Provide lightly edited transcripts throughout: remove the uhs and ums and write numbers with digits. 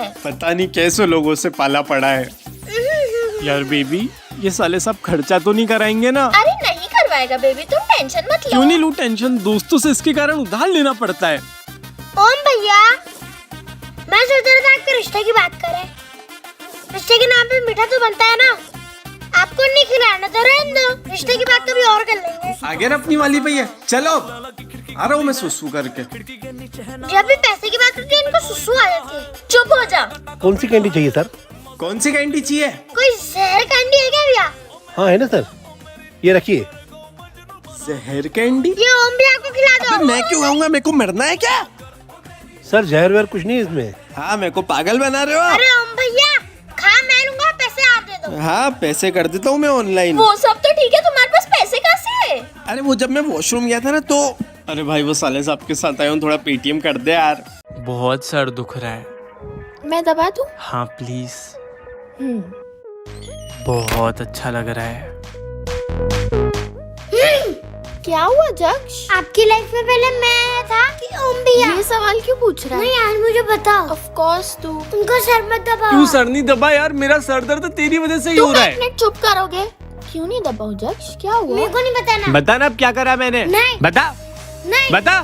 है। पता नहीं कैसे लोगों से पाला पड़ा है। यार बेबी, ये साले सब खर्चा तो नहीं कराएंगे ना? अरे नहीं करवाएगा बेबी, तुम टेंशन मत लो। क्यों नहीं लूँ टेंशन, दोस्तों से इसके कारण उधार लेना पड़ता है। ओम भैया, मैं सोच रहा था आपके रिश्ते की बात करें। रिश्ते के नाम पे मीठा तो बनता है ना, आपको नहीं खिलाना तो रहने दो, रिश्ते की बात कभी और कर लेंगे। आगे ना अपनी वाली भैया, चलो आ रहा हूँ मैं सुसु करके। जब भी पैसे की बात करती है इनको सुसु आ जाती है। चुप हो जा। कौन सी कैंडी चाहिए सर? कौन सी कैंडी चाहिए? कोई जहर कैंडी है क्या भैया? हाँ है ना सर, ये रखिए। जहर कैंडी? ये ओम भैया को खिला दो। मैं क्यों खाऊंगा, मेरे को मरना है क्या? सर जहर वहर कुछ नहीं है इसमें। हाँ, मेरे को पागल बना रहे हो आप? अरे ओम भैया, खा मैं लूंगा, पैसे आप दे दो। हाँ, पैसे कर देता हूँ मैं ऑनलाइन। वो सब तो ठीक है, तुम्हारे पास पैसे कहाँ से है? अरे वो जब मैं वॉशरूम गया था ना तो, अरे भाई वो साले साहब के साथ आया हूँ, थोड़ा पेटीएम कर दे यार। बहुत सर दुख रहा है। मैं दबा दूं? हाँ प्लीज। बहुत अच्छा लग रहा है। क्या हुआ जक्ष? आपकी लाइफ में पहले मैं था कि ओम भैया? ये सवाल क्यों पूछ रहा है? नहीं यार मुझे बताओ। ऑफ कोर्स तू। तुमको सर मत दबाओ। क्यों सर नहीं दबा यार, मेरा सर दर्द तेरी वजह से ही हो रहा है। तुम चुप करोगे? क्यों नहीं दबाओ जक्ष, क्या हुआ? मेरे को नहीं बताना। बता ना अब क्या करा मैंने। नहीं। बता। नहीं। बता।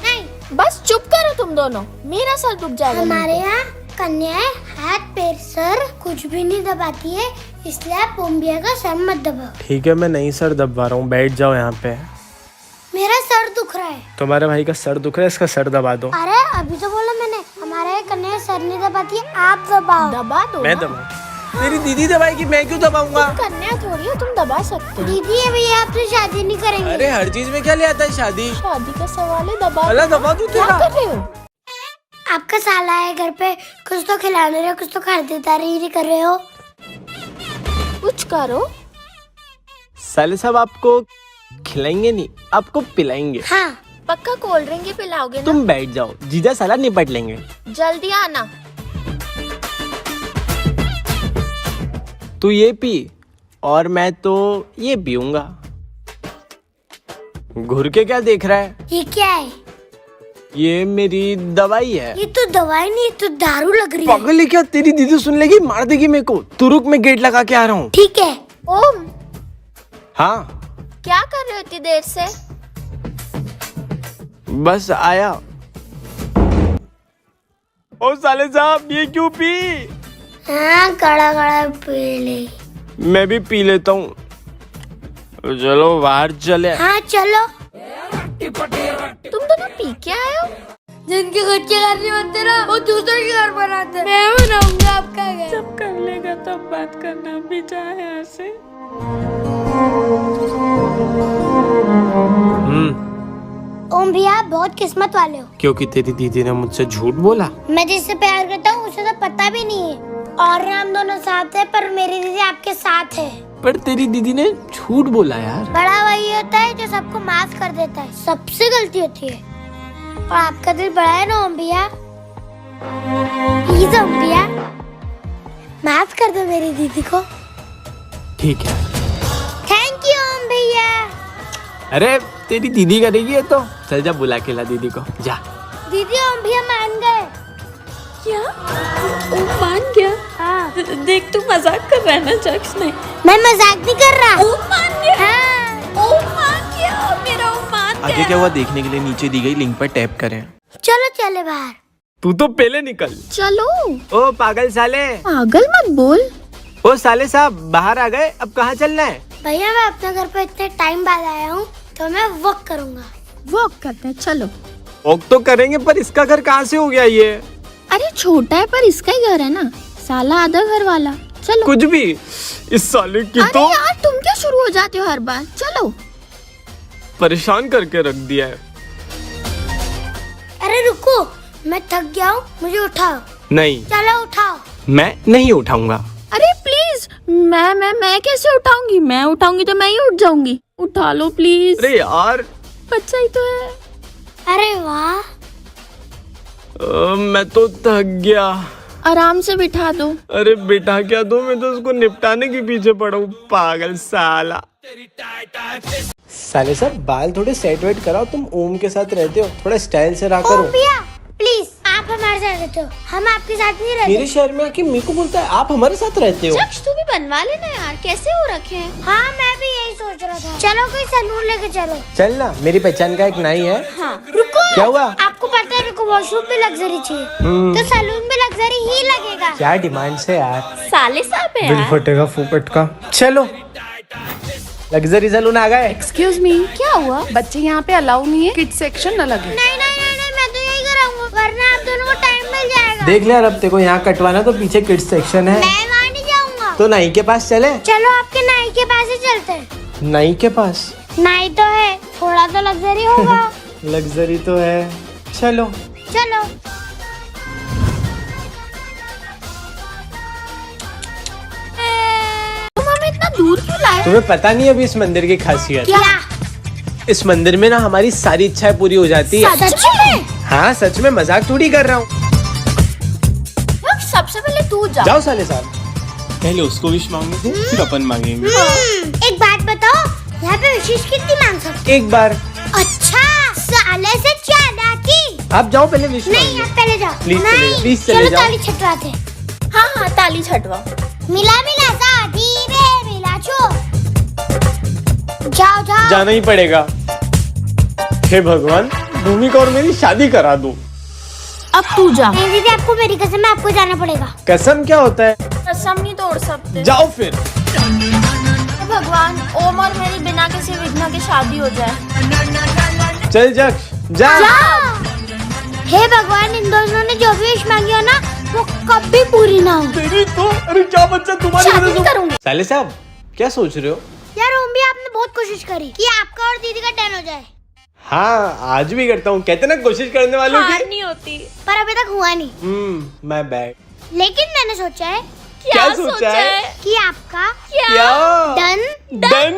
नहीं, बस चुप करो तुम दोनों, मेरा सर दुख जाएगा। हमारे यहाँ कन्याएं हाथ पैर सर कुछ भी नहीं दबाती है, इसलिए आप ओम भैया का सर मत दबाओ। ठीक है, मैं नहीं सर दबा रहा हूँ, बैठ जाओ यहाँ पे। मेरा सर दुख रहा है। तुम्हारे भाई का सर दुख रहा है, इसका सर दबा दो। अरे अभी तो बोला मैंने, हमारे यहाँ कन्याएं सर नहीं दबाती है, आप दबाओ। दबा दो। मैं दबा? तेरी दीदी दबाएगी, मैं क्यों दबाऊंगा? कन्या थोड़ी हो, तुम दबा सकते हो। दीदी है भैया, आप तो शादी नहीं करेंगे। अरे हर चीज में क्या ले आता है शादी? शादी का सवाल है, दबा। अल्लाह दबा दूं तेरा। क्या कर रहे हो? आपका साला है घर पे, कुछ तो खिलाने रहे हो, कुछ तो खरीदारी नहीं कर रहे हो। कुछ करो। साले साहब आपको खिलाएंगे नहीं, आपको पिलाएंगे। हाँ पक्का कोल्ड ड्रिंक ही पिलाओगे ना? तुम बैठ जाओ, जीजा साला निपट लेंगे। जल्दी आना। तू ये पी और मैं तो ये पीऊंगा। घुर के क्या देख रहा है? ये क्या है? ये मेरी दवाई है। ये तो दवाई नहीं, ये तो दारू लग रही है। पागल है क्या? तेरी दीदी सुन लेगी, मार देगी मेरे को। तू रुक, मैं गेट लगा के आ रहा हूँ। ठीक है। ओम, हाँ क्या कर रहे हो इतनी देर से? बस आया। ओ साले साहब, ये क्यों पी? हाँ कड़ा कड़ा पी ले। मैं भी पी लेता हूँ। चलो बाहर चले। हाँ चलो। तुम दोनों पी के आए हो? जिनके घर के घर नहीं बनते ना, वो दूसरों के घर बनाते हैं। मैं बनाऊंगा आपका घर। जब कर लेगा तब बात करना, भी जाए यहाँ से। ओम भैया बहुत किस्मत वाले हो। क्योंकि तेरी दीदी ने मुझसे झूठ बोला। मैं जिससे प्यार करता हूँ उसे तो पता भी नहीं है, और हम दोनों साथ हैं, पर मेरी दीदी आपके साथ है। पर तेरी दीदी ने झूठ बोला यार। बड़ा वही होता है जो सबको माफ कर देता है, सबसे गलती होती है। और आपका दिल बड़ा है ना ओम भैया, प्लीज ओम भैया माफ कर दो मेरी दीदी को। ठीक है। थैंक यू ओम भैया। अरे तेरी दीदी करेगी ये तो। चल जा, बुला के ला दीदी को, जा। दीदी ओम भैया मान गए। क्या? ओम मान गया? हाँ। देख तू मजाक कर रहा है ना जक्स? नहीं, मैं मजाक नहीं कर रहा। ओम मान गया। हाँ। ओम मान गया, मेरा ओम मान गया। आगे क्या हुआ देखने के लिए नीचे दी गई लिंक पर टैप करें। चलो चले बाहर। तू तो पहले निकल। चलो। ओ पागल साले। पागल मत बोल। ओ साले साहब, बाहर आ गए, अब कहाँ चलना है? भैया मैं अपने घर पे इतने टाइम बाद आया हूँ, तो मैं वॉक करूँगा। वॉक करते हैं, चलो। वॉक तो करेंगे, पर इसका घर कहाँ से हो गया ये? अरे छोटा है पर इसका ही घर है ना, साला आधा घर वाला। चलो। कुछ भी, इस साले की अरे तो यार तुम क्या शुरू हो जाते हो हर बार। चलो। परेशान करके रख दिया है। अरे रुको, मैं थक गया हूँ, मुझे उठाओ। नहीं, चलो उठाओ। मैं नहीं उठाऊंगा। अरे प्लीज, मैं कैसे उठाऊंगी? मैं उठाऊंगी तो मैं ही उठ जाऊंगी। उठा लो प्लीज। अरे यार, बच्चा ही तो है। अरे वाह। मैं तो थक गया। आराम से बिठा दो। अरे बिठा क्या दो, मैं तो उसको निपटाने के पीछे पड़ा हूँ। पागल साला। साले साहब, बाल थोड़े सेट वेट कराओ, तुम ओम के साथ रहते हो, थोड़ा स्टाइल से रहा करो। भैया प्लीज आप हमारे साथ रहते हो, हम आपके साथ नहीं रहते। मेरे शहर में आके मेरे को बोलता है आप हमारे साथ रहते हो। जक्ष तू भी बनवा लेना यार, कैसे हो रखे हैं। हाँ मैं भी यही सोच रहा था। चलो कोई सैलून लेके चलो। चल ना, मेरी पहचान का एक नाई है। हाँ रुको, क्या हुआ? आपको पता है मेरे को वॉशरूम में लग्जरी चाहिए, तो सैलून में लग्जरी ही लगेगा। क्या डिमांड है यार, साले साहब है दिल यार। फटेगा फूकट का। चलो लग्जरी सैलून आ गए। एक्सक्यूज मी, क्या हुआ? बच्चे यहाँ पे अलाउ नहीं है, किड सेक्शन अलग है। नहीं नहीं नहीं नहीं, मैं तो यही कराऊंगा, वरना आप दोनों को टाइम मिल जाएगा। देख ले यार, अब तेरे को यहाँ कटवाना तो पीछे किड्स सेक्शन है, मैं वहाँ नहीं जाऊंगा। तो नाई के पास चले। चलो आपके नाई के पास ही चलते हैं। नाई के पास नाई तो है, थोड़ा तो लग्जरी होगा। लग्जरी तो है, चलो। चलो तुम हमें इतना दूर क्यों लाए? तुम्हें पता नहीं अभी इस मंदिर की खासियत। क्या? इस मंदिर में ना हमारी सारी इच्छाएं पूरी हो जाती है। सच में? हाँ सच में, मजाक थोड़ी कर रहा हूँ। सबसे पहले तू जा। जाओ साले साहब, पहले उसको विश मांगेंगे फिर अपन मांगेंगे। एक बात बताओ, यहाँ पे विशेष कितनी मांग सकते? एक बार। अच्छा, साले से ज्यादा की? आप जाओ पहले विश नहीं मांगो। आप पहले जाओ। Please चले नहीं, जाओ, please चले चलो जाओ। ताली छटवाते। हाँ हाँ ताली छटवा। मिला मिला शादी रे मिला छो। जाओ जाओ। जाना ही पड़ेगा। हे भगवान, भूमिका और मेरी शादी करा दो। अब तू जा। नहीं दीदी, आपको मेरी कसम है, आपको जाना पड़ेगा। कसम क्या होता है? कसम नहीं तोड़ सकते। जाओ फिर। हे भगवान, ओम और मेरी बिना किसी विघ्न के शादी हो जाए। चल जक्ष जा। हे भगवान, इन दोनों ने जो भी विश मांगी हो ना, वो कभी पूरी ना हो। तेरी तो, अरे क्या बच्चा तुम्हारी शादी वजह नहीं से। करूंगी। साले साहब क्या सोच रहे हो? यार ओम भी, आपने बहुत कोशिश करी कि आपका और दीदी का टर्न हो जाए, हाँ आज भी करता हूँ, कहते ना कोशिश करने वालों की। हार नहीं होती। पर अभी तक हुआ नहीं। मैं बैग। लेकिन मैंने सोचा है क्या सोचा है? कि आपका क्या? Done done.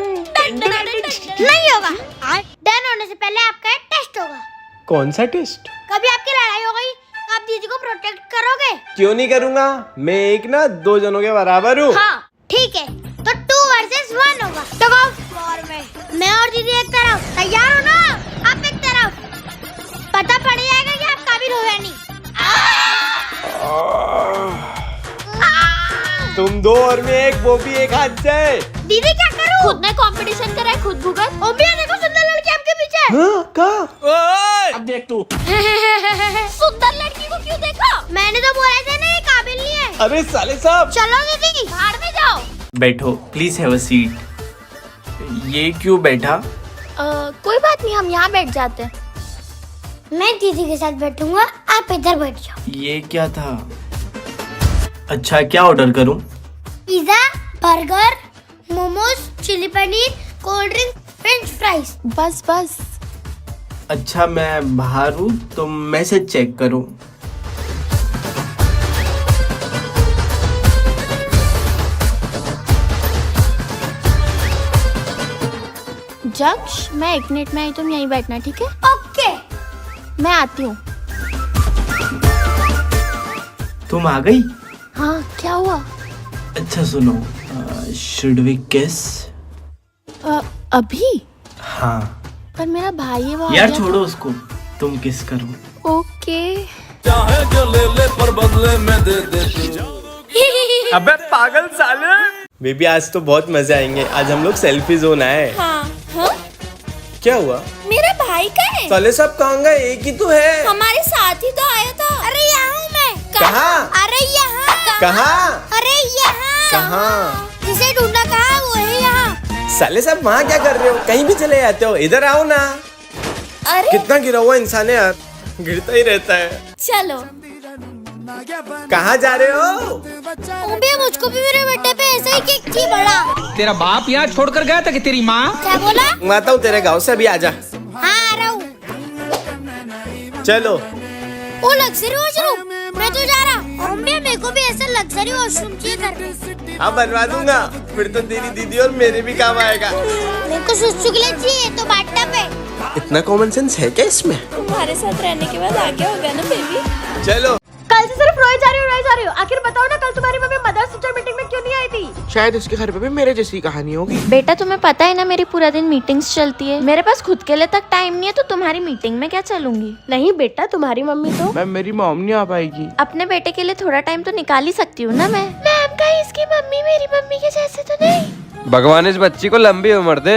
नहीं होगा। डन होने से पहले आपका एक टेस्ट होगा। कौन सा टेस्ट? कभी आपकी लड़ाई हो गई तो आप दीदी को प्रोटेक्ट करोगे? क्यों नहीं करूँगा, मैं एक ना दो जनों के बराबर हूँ। हाँ ठीक है, तो 2 versus 1 होगा। तो go floor में। मैं और दीदी एक तरफ, तैयार हो ना? आप एक तरफ। पता पड़ जाएगा कि आप काबिल हो या नहीं। तुम दो और मैं एक, वो भी एक हाथ से। दीदी क्या करूं? खुद ने कंपटीशन करा है, खुद भुगत। ओम भी देखो, सुंदर लड़की आपके पीछे है। हाँ कहाँ? अब देख तू। सुंदर लड़की को क्यों देखा? मैंने तो बोला था ना, ये काबिल नहीं है। अरे साले साहब। चलो दीदी, भाड़ में जाओ। बैठो प्लीज, हैव अ सीट। ये क्यों बैठा? कोई बात नहीं, हम यहाँ बैठ जाते हैं। मैं दीदी के साथ बैठूंगा, आप इधर बैठ जाओ। ये क्या था? अच्छा क्या ऑर्डर करूं? Pizza, burger, momos, chilli paneer, cold drink, French fries. बस बस। अच्छा मैं बाहर हूँ तो मैसेज चेक करूं। जक्ष, मैं 1 मिनट में आई, तुम यहीं बैठना, ठीक है? ओके। मैं आती हूँ। तुम आ गई? हाँ क्या हुआ? अच्छा सुनो, शुड वी किस? अभी? हाँ। पर मेरा भाई है, वो आ यार गया छोड़ो उसको, तुम किस करो। था। ओके। अबे पागल साले। बेबी आज तो बहुत मजे आएंगे, आज हम लोग सेल्फी जोन आए। हाँ हाँ। क्या हुआ? मेरा भाई का है। साले सब कहाँ गए? एक ही तो है। हमारे साथ ही तो आया था। अरे यहाँ हूँ मैं। कहाँ? अरे यहाँ। कहाँ? अरे यहाँ। कहाँ? जिसे ढूंढना कहाँ, वो है यहाँ। साले साहब वहाँ क्या कर रहे हो? कहीं भी चले जाते हो, इधर आओ ना। अरे कितना गिरा हुआ इंसान है यार, गिरता ही रहता है। चलो। कहाँ जा रहे हो? ओबे, मुझको भी मेरे बर्थडे पे ऐसा ही केक चाहिए बड़ा। तेरा बाप यहाँ छोड़कर गया था कि तेरी माँ? क्या बोला? आता हूँ तेरे गाँव से, अभी आजा। हाँ आ रहा हूँ। चलो। वो लग्जरी वॉशरूम, मैं तो जा रहा। ओबे, मेरे को भी ऐसा लग्जरी वॉशरूम चाहिए घर में। हाँ बनवा दूंगा, फिर तो तेरी दीदी और मेरे भी काम आएगा। मेरे को सुसु के लिए चाहिए, तो बाथटब है। इतना कॉमन सेंस है क्या इसमें? तुम्हारे साथ रहने के बाद आगे होगा ना बेबी। चलो। कल से सिर्फ रोए जा रही हो। आखिर बताओ ना, कल तुम्हारी मम्मी मदर्स टीचर मीटिंग में क्यों नहीं आई थी? शायद इसके घर पे भी मेरे जैसी कहानी होगी। बेटा तुम्हें पता है ना मेरी पूरा दिन मीटिंग्स चलती है, मेरे पास खुद के लिए तक टाइम नहीं है, तो तुम्हारी मीटिंग में क्या चलूंगी। नहीं बेटा, तुम्हारी मम्मी तो मैम मेरी मॉम नहीं आ पाएगी। अपने बेटे के लिए थोड़ा टाइम तो निकाल ही सकती हूँ ना मैं। मैम कहीं इसकी मम्मी मेरी मम्मी के जैसे तो नहीं। भगवान इस बच्ची को लंबी उम्र दे।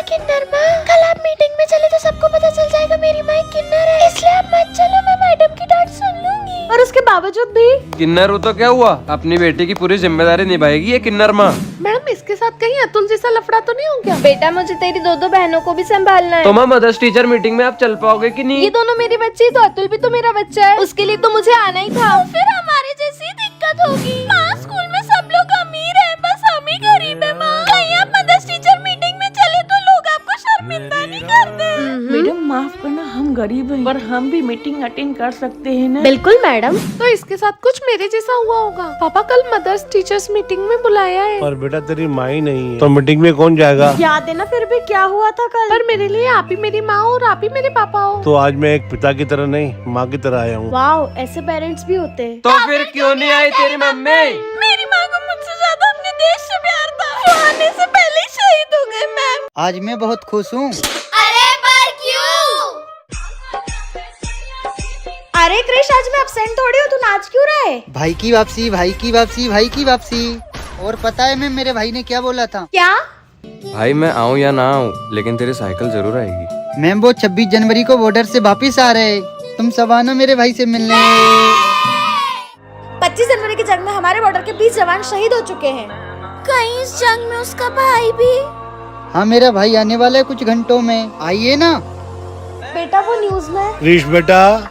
किन्नर माँ, कल आप मीटिंग में चले तो सबको पता चल जाएगा मेरी माँ एक किन्नर है, इसलिए आप मत चलो, मैं मैडम की डांट सुन लूंगी। और उसके बावजूद भी किन्नर हो तो क्या हुआ, अपनी बेटी की पूरी जिम्मेदारी निभाएगी ये किन्नर माँ। मैडम इसके साथ कहीं अतुल जैसा लफड़ा तो नहीं हो गया? बेटा मुझे तेरी दो बहनों को भी संभालना है। तो माँ मदर्स टीचर मीटिंग में आप चल पाओगे कि नहीं? ये दोनों मेरी बच्ची, तो अतुल भी तो मेरा बच्चा है, उसके लिए तो मुझे आना ही था। फिर हमारे जैसी दिक्कत होगी। माँ स्कूल में सब लोग अमीर हैं, बस हम ही गरीब है। माँ कहीं आप मदर्स टीचर मीटिंग में चले तो लोग आपको शर्मिंदा नहीं करते। मैडम माफ करना, हम गरीब हैं पर हम भी मीटिंग अटेंड कर सकते हैं ना? बिल्कुल मैडम। तो इसके साथ कुछ मेरे जैसा हुआ होगा। पापा कल मदर्स टीचर्स मीटिंग में बुलाया है। और बेटा तेरी माँ ही नहीं है तो मीटिंग में कौन जाएगा? याद है ना फिर भी क्या हुआ था कल? पर मेरे लिए आप ही मेरी माँ और आप ही मेरे पापा हो। तो आज मैं एक पिता की तरह नहीं, माँ की तरह आया हूँ। वाओ, ऐसे पेरेंट्स भी होते हैं। तो फिर क्यों नहीं आई तेरी मम्मी? मेरी माँ को मुझसे ज्यादा अपने देश से प्यार था, वो आने से पहले ही शहीद हो गए। मैम आज मैं बहुत खुश हूँ। अरे पर क्यों? अरे क्रिश, आज मैं अब्सेंट थोड़ी हूँ, तू नाच क्यों रहा है? भाई की वापसी, भाई की वापसी, भाई की वापसी। और पता है मैं मेरे भाई ने क्या बोला था? क्या? भाई मैं आऊँ या ना आऊँ, लेकिन तेरी साइकिल जरूर आएगी। मैम वो 26 जनवरी को बॉर्डर से वापिस आ रहे, तुम सब आना मेरे भाई से मिलने। 25 जनवरी की जंग में हमारे बॉर्डर के 20 जवान शहीद हो चुके हैं। कहीं इस जंग में उसका भाई भी? हाँ मेरा भाई आने वाला है कुछ घंटों में, आइए ना। बेटा वो न्यूज में क्रिश बेटा,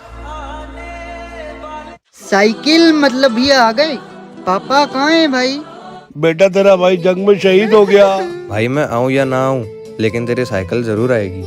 साइकिल मतलब भैया आ गए। पापा कहाँ है भाई? बेटा तेरा भाई जंग में शहीद हो गया। भाई मैं आऊँ या ना आऊँ, लेकिन तेरी साइकिल जरूर आएगी।